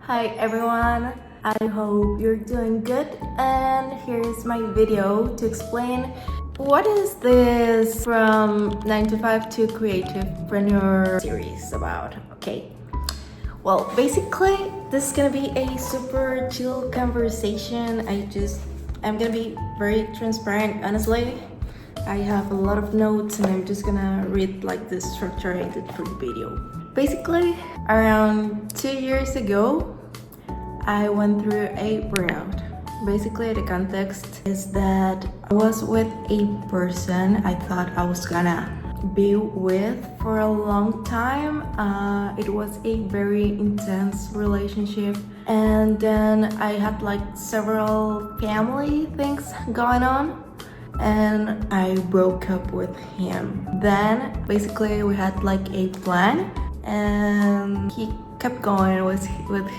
Hi everyone, I hope you're doing good, and here's my video to explain what is this from 9 to 5 to Creativepreneur series about. Okay, well, basically this is gonna be a super chill conversation. I'm gonna be very transparent. Honestly, I have a lot of notes and I'm just gonna read like the structure I did for the video. Basically, around 2 years ago, I went through a burnout. Basically, the context is that I was with a person I thought I was gonna be with for a long time. It was a very intense relationship, and then I had like several family things going on, and I broke up with him. Then basically we had like a plan, and he kept going with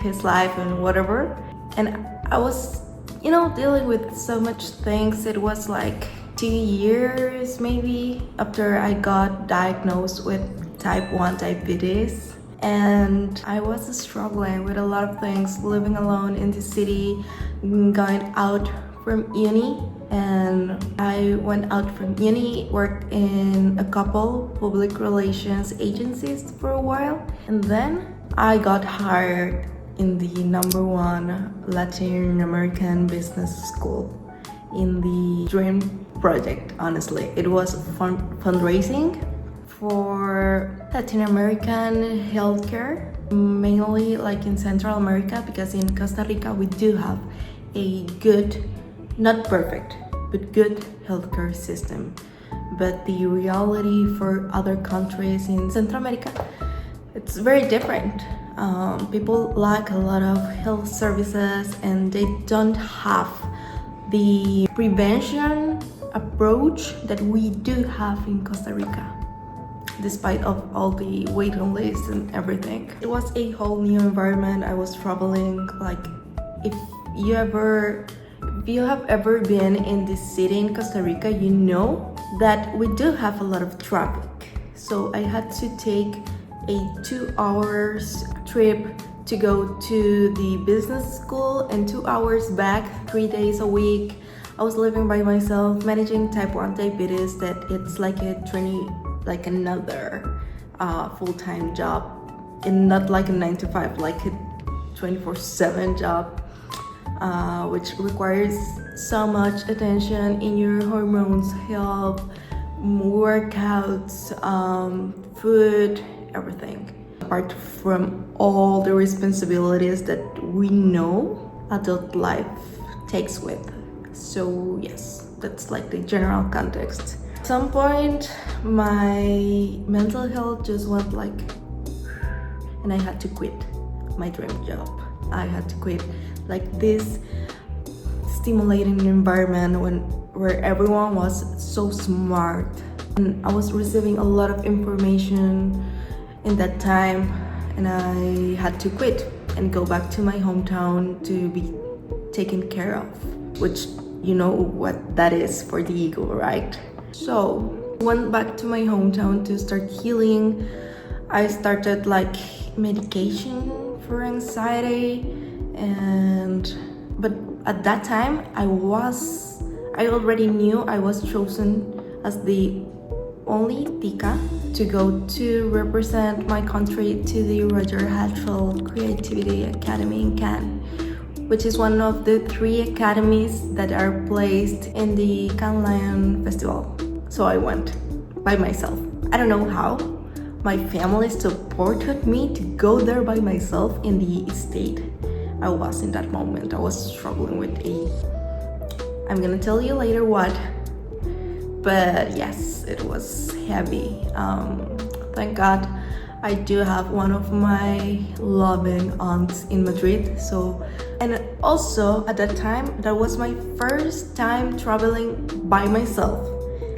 his life and whatever, and I was dealing with so much things. It was like 2 years maybe after I got diagnosed with type 1 diabetes, and I was struggling with a lot of things, living alone in the city, going out from uni. And I went out from uni, worked in a couple public relations agencies for a while, and then I got hired in the #1 Latin American business school in the dream project. Honestly, it was fundraising for Latin American healthcare, mainly like in Central America, because in Costa Rica we do have a good, not perfect, but good healthcare system. But the reality for other countries in Central America, it's very different. People lack a lot of health services, and they don't have the prevention approach that we do have in Costa Rica, despite of all the waiting lists and everything. It was a whole new environment. I was traveling. Like, if you have ever been in this city in Costa Rica, you know that we do have a lot of traffic. So I had to take a 2 hours trip to go to the business school and 2 hours back, 3 days a week. I was living by myself, managing type 1 diabetes, that it's like another full-time job, and not like a 9 to 5, like a 24/7 job. Which requires so much attention in your hormones, health, workouts, food, everything. Apart from all the responsibilities that we know adult life takes with. So yes, that's like the general context. At some point, my mental health just went like, and I had to quit my dream job. I had to quit like this stimulating environment where everyone was so smart, and I was receiving a lot of information in that time, and I had to quit and go back to my hometown to be taken care of, which you know what that is for the ego, right? So went back to my hometown to start healing. I started like medication for anxiety, but at that time I already knew I was chosen as the only Tica to go to represent my country to the Roger Hatchell Creativity Academy in Cannes, which is one of the 3 academies that are placed in the Cannes Lion Festival. So I went by myself. I don't know how. My family supported me to go there by myself in the state I was in that moment. I was struggling with I'm gonna tell you later what, but yes, it was heavy. Thank God I do have one of my loving aunts in Madrid. So, and also at that time, that was my first time traveling by myself,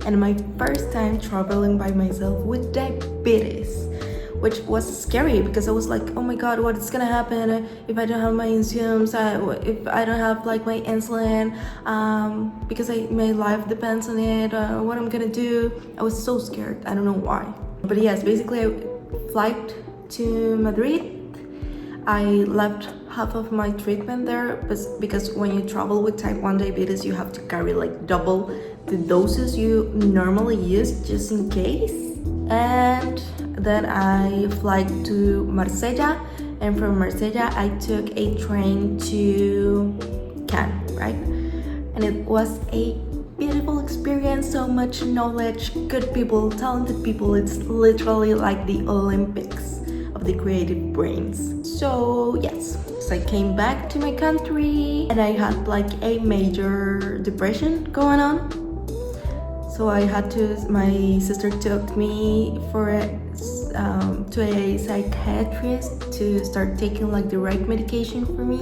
and my first time traveling by myself with diabetes, which was scary because I was like, oh my God, what's gonna happen if I don't have my insulins, if I don't have like my insulin, because my life depends on it, what I'm gonna do. I was so scared, I don't know why. But yes, basically I flight to Madrid. I left half of my treatment there, because when you travel with type 1 diabetes, you have to carry like double the doses you normally use just in case. And then I fly to Marsella, and from Marsella I took a train to Cannes, right? And it was a beautiful experience, so much knowledge, good people, talented people. It's literally like the Olympics of the creative brains. So yes, so I came back to my country and I had like a major depression going on. So I had to, my sister took me to a psychiatrist to start taking like the right medication for me.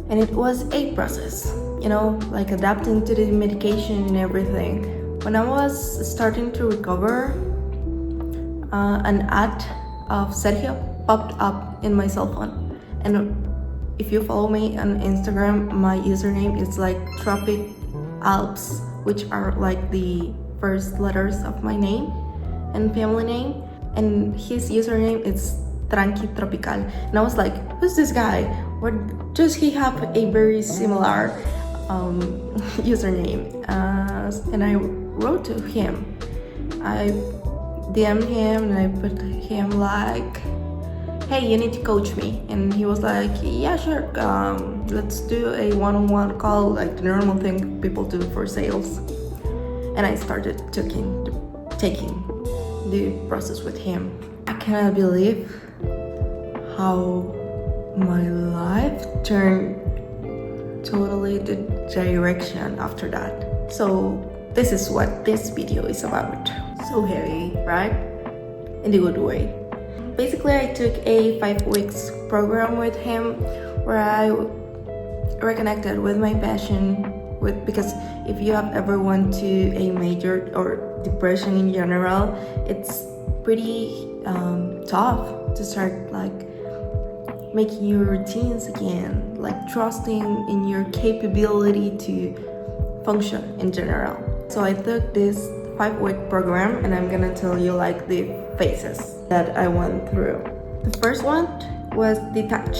And it was a process, you know, like adapting to the medication and everything. When I was starting to recover, an ad of Sergio popped up in my cell phone. And if you follow me on Instagram, my username is like Tropic Alps, which are like the first letters of my name and family name. And his username is Tranqui Tropical. And I was like, who's this guy? Or does he have a very similar username? And I wrote to him. I DM'd him and I put him like, hey, you need to coach me. And he was like, yeah, sure, let's do a one-on-one call, like the normal thing people do for sales. And I started taking the process with him. I cannot believe how my life turned totally the direction after that. So this is what this video is about. So heavy, right? In the good way. Basically, I took a 5 weeks program with him where I reconnected with my passion because if you have ever went to a major or depression in general, it's pretty tough to start like making your routines again, like trusting in your capability to function in general. So I took this 5-week program and I'm gonna tell you like the phases that I went through. The first one was detach.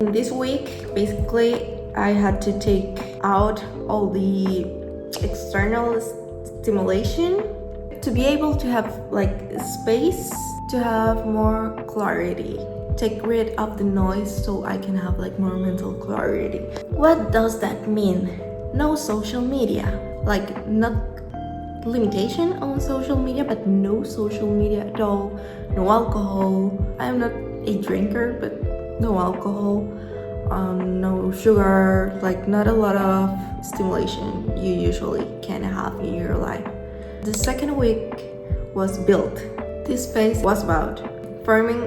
In this week, basically, I had to take out all the external stimulation to be able to have like space to have more clarity. Take rid of the noise so I can have like more mental clarity. What does that mean? No social media. Like not limitation on social media, but no social media at all. No alcohol. I am not a drinker, but no alcohol. No sugar, like not a lot of stimulation you usually can have in your life. The second week was built. This phase was about forming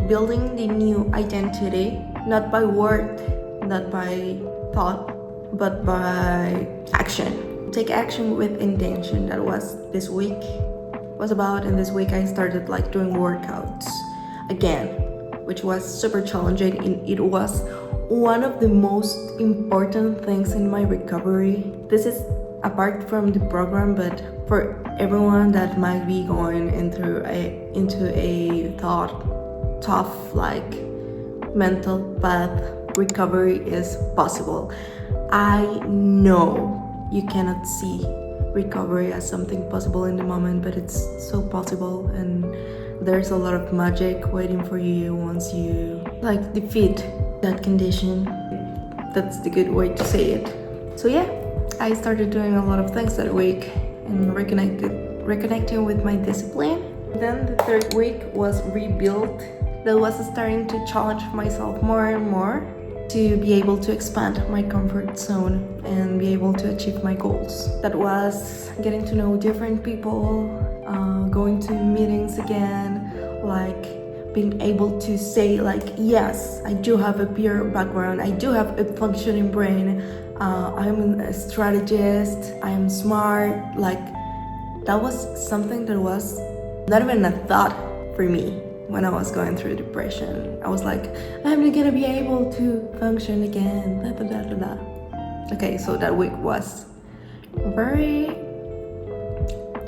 building the new identity, not by word, not by thought, but by action. Take action with intention. That was this week was about, and this week I started like doing workouts again, which was super challenging, and it was one of the most important things in my recovery. This is apart from the program, but for everyone that might be going into a tough like mental path, recovery is possible. I know you cannot see recovery as something possible in the moment, but it's so possible, and there's a lot of magic waiting for you once you like defeat that condition. That's the good way to say it. So yeah, I started doing a lot of things that week and reconnecting with my discipline. Then the third week was rebuilt. That was starting to challenge myself more and more to be able to expand my comfort zone and be able to achieve my goals. That was getting to know different people, going to meetings again, like being able to say like, yes, I do have a peer background, I do have a functioning brain, I'm a strategist, I'm smart. Like that was something that was not even a thought for me when I was going through depression. I was like, I'm not gonna be able to function again, blah, blah, blah, blah, blah. Okay, so that week was very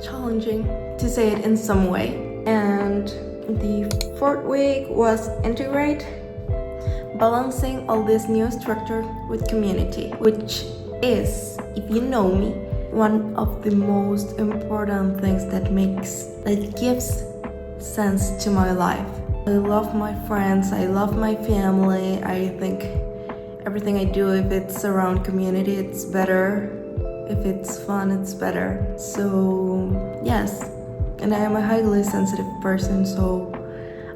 challenging, to say it in some way. And the fourth week was integrate. balancing all this new structure with community, which is, if you know me, one of the most important things that gives sense to my life. I love my friends, I love my family. I think everything I do, if it's around community, it's better. If it's fun, it's better. So yes, and I am a highly sensitive person, so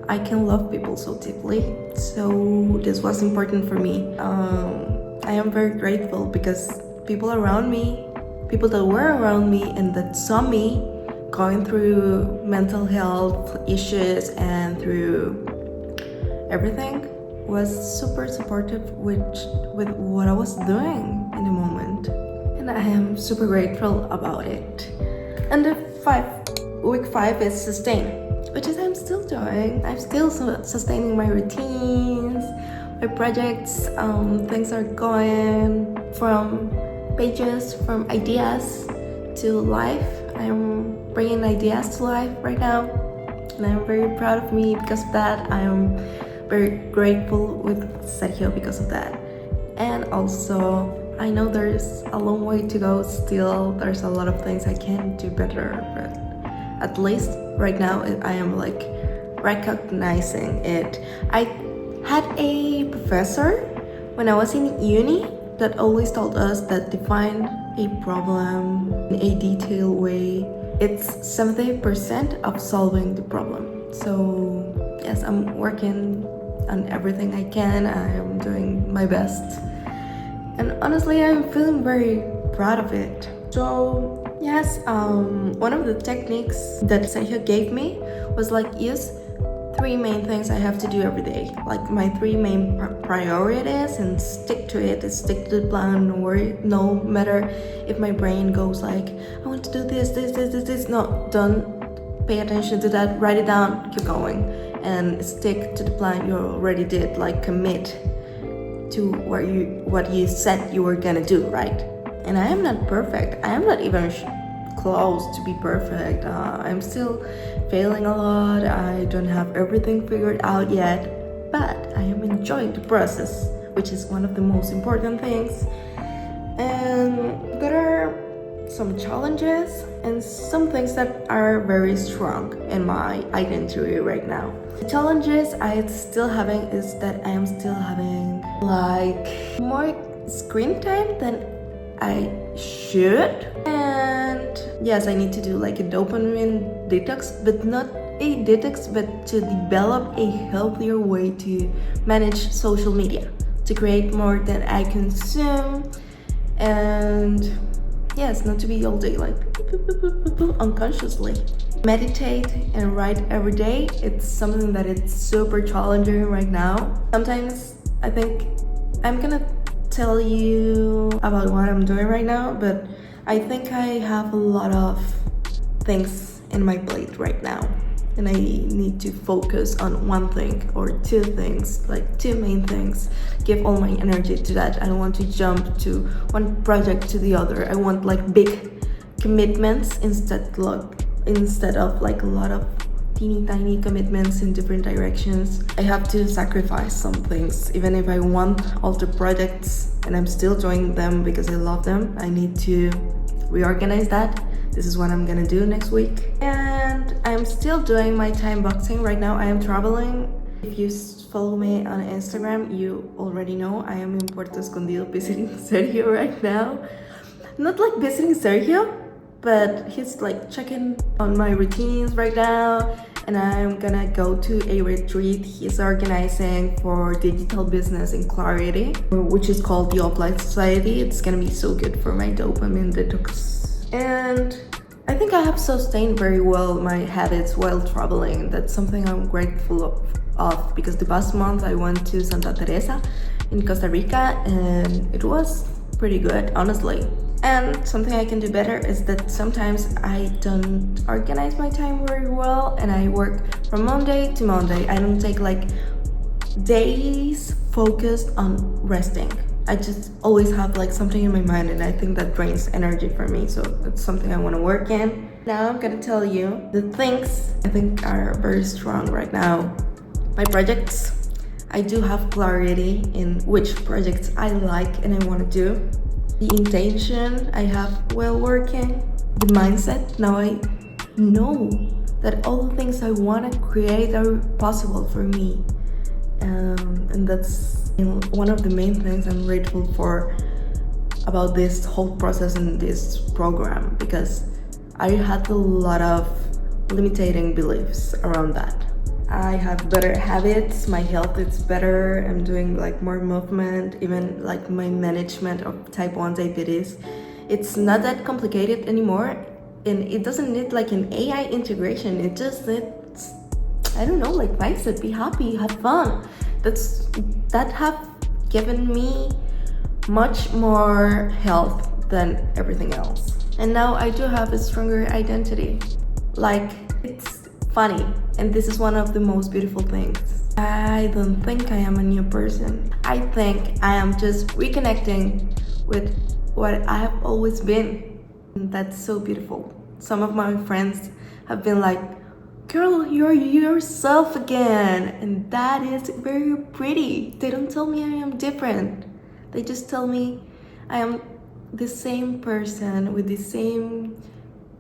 I can love people so deeply. So this was important for me. I am very grateful because people that were around me and that saw me going through mental health issues and through everything was super supportive with what I was doing in the moment. And I am super grateful about it. And week 5 is sustain, which is I'm still doing. I'm still sustaining my routines, my projects. Things are going from pages, from ideas to life. I'm bringing ideas to life right now, and I'm very proud of me because of that. I'm very grateful with Sergio because of that. And also, I know there's a long way to go still. There's a lot of things I can do better, but at least right now I am like recognizing it. I had a professor when I was in uni that always told us that define a problem in a detailed way, it's 70% of solving the problem. So yes, I'm working on everything I can. I am doing my best, and honestly I'm feeling very proud of it. So yes, one of the techniques that Sergio gave me was like use 3 main things I have to do every day, like my 3 main priorities, and stick to it, stick to the plan. No matter if my brain goes like, I want to do this, no, don't pay attention to that, write it down, keep going, and stick to the plan you already did, like commit to what you said you were gonna do, right? And I am not perfect, I am not even close to be perfect. I'm still failing a lot. I don't have everything figured out yet, but I am enjoying the process, which is one of the most important things. And there are some challenges and some things that are very strong in my identity right now. The challenges I'm still having is that I am still having like more screen time than I should. And yes, I need to do like a dopamine detox, but not a detox, but to develop a healthier way to manage social media, to create more than I consume, and yes, not to be all day like unconsciously. Meditate and write every day. It's something that it's super challenging right now. Sometimes I think I'm gonna tell you about what I'm doing right now, but I think I have a lot of things in my plate right now, and I need to focus on one thing or 2 things, like 2 main things, give all my energy to that. I don't want to jump to one project to the other. I want like big commitments instead of like a lot of teeny tiny commitments in different directions. I have to sacrifice some things, even if I want all the projects and I'm still doing them because I love them. I need to reorganize that. This is what I'm gonna do next week. And I'm still doing my time boxing right now. I am traveling. If you follow me on Instagram, you already know I am in Puerto Escondido visiting Sergio right now. Not like visiting Sergio, but he's like checking on my routines right now, and I'm gonna go to a retreat he's organizing for digital business in Clarity, which is called the Offline Society. It's gonna be so good for my dopamine detox. And I think I have sustained very well my habits while traveling. That's something I'm grateful of because the past month I went to Santa Teresa in Costa Rica, and it was pretty good, honestly. And something I can do better is that sometimes I don't organize my time very well, and I work from Monday to Monday. I don't take like days focused on resting. I just always have like something in my mind, and I think that drains energy for me. So it's something I want to work in. Now I'm gonna tell you the things I think are very strong right now. My projects. I do have clarity in which projects I like and I want to do. The intention I have while working, the mindset, now I know that all the things I want to create are possible for me. And that's one of the main things I'm grateful for about this whole process and this program, because I had a lot of limiting beliefs around that. I have better habits, my health is better, I'm doing like more movement, even like my management of type 1 diabetes. It's not that complicated anymore, and it doesn't need like an AI integration. It just needs, I don't know, like mindset, be happy, have fun. That have given me much more health than everything else. And now I do have a stronger identity. Like, it's funny, and this is one of the most beautiful things. I don't think I am a new person. I think I am just reconnecting with what I have always been. And that's so beautiful. Some of my friends have been like, girl, you're yourself again. And that is very pretty. They don't tell me I am different. They just tell me I am the same person with the same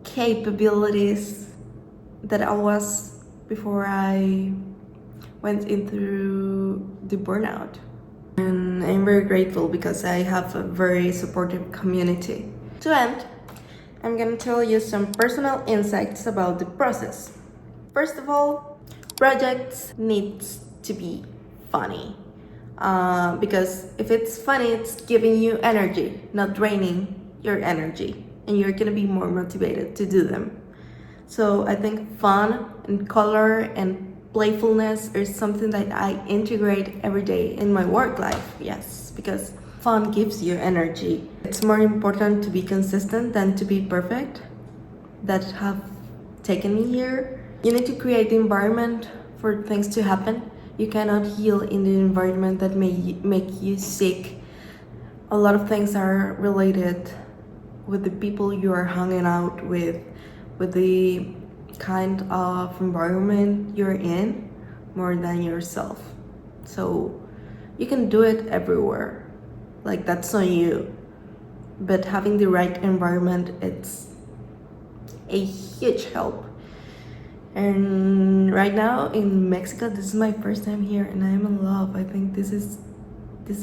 capabilities that I was before I went into the burnout. And I'm very grateful because I have a very supportive community. To end, I'm gonna tell you some personal insights about the process. First of all, projects needs to be funny. Because if it's funny, it's giving you energy, not draining your energy, and you're gonna be more motivated to do them. So I think fun and color and playfulness is something that I integrate every day in my work life. Yes, because fun gives you energy. It's more important to be consistent than to be perfect. That have taken me here. You need to create the environment for things to happen. You cannot heal in the environment that may make you sick. A lot of things are related with the people you are hanging out with the kind of environment you're in, more than yourself. So you can do it everywhere. Like, that's on you. But having the right environment, it's a huge help. And right now in Mexico, this is my first time here and I am in love. I think this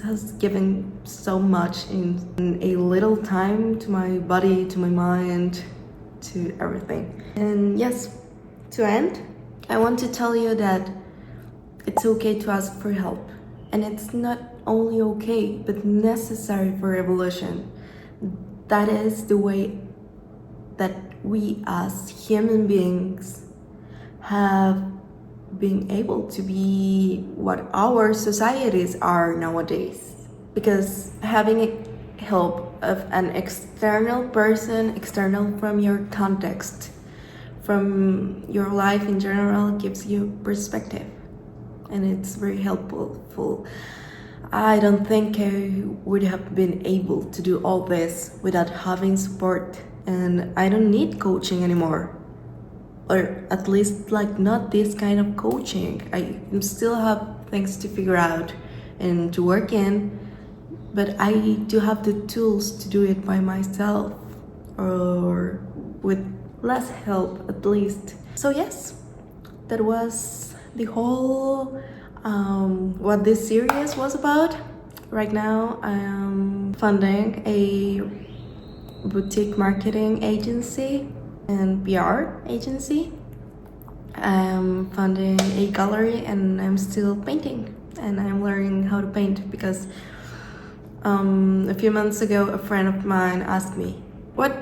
has given so much in a little time to my body, to my mind, to everything. And yes, to end, I want to tell you that it's okay to ask for help. And it's not only okay, but necessary for evolution. That is the way that we as human beings have been able to be what our societies are nowadays. Because having help of an external person, external from your context, from your life in general, gives you perspective. And it's very helpful. I don't think I would have been able to do all this without having support. And I don't need coaching anymore. Or at least like not this kind of coaching. I still have things to figure out and to work in, but I do have the tools to do it by myself, or with less help at least. So yes, that was the whole what this series was about. Right now I am funding a boutique marketing agency and PR agency. I'm funding a gallery and I'm still painting, and I'm learning how to paint because a few months ago a friend of mine asked me, what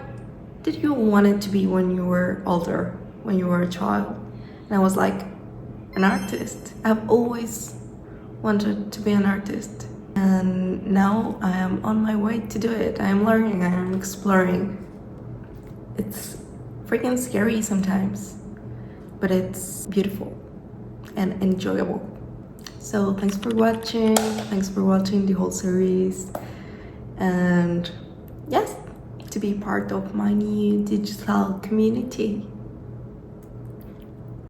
did you want it to be when you were older, when you were a child? And I was like, an artist. I've always wanted to be an artist, and now I am on my way to do it. I am learning, I am exploring. It's freaking scary sometimes, but it's beautiful and enjoyable. So thanks for watching the whole series, and yes, to be part of my new digital community.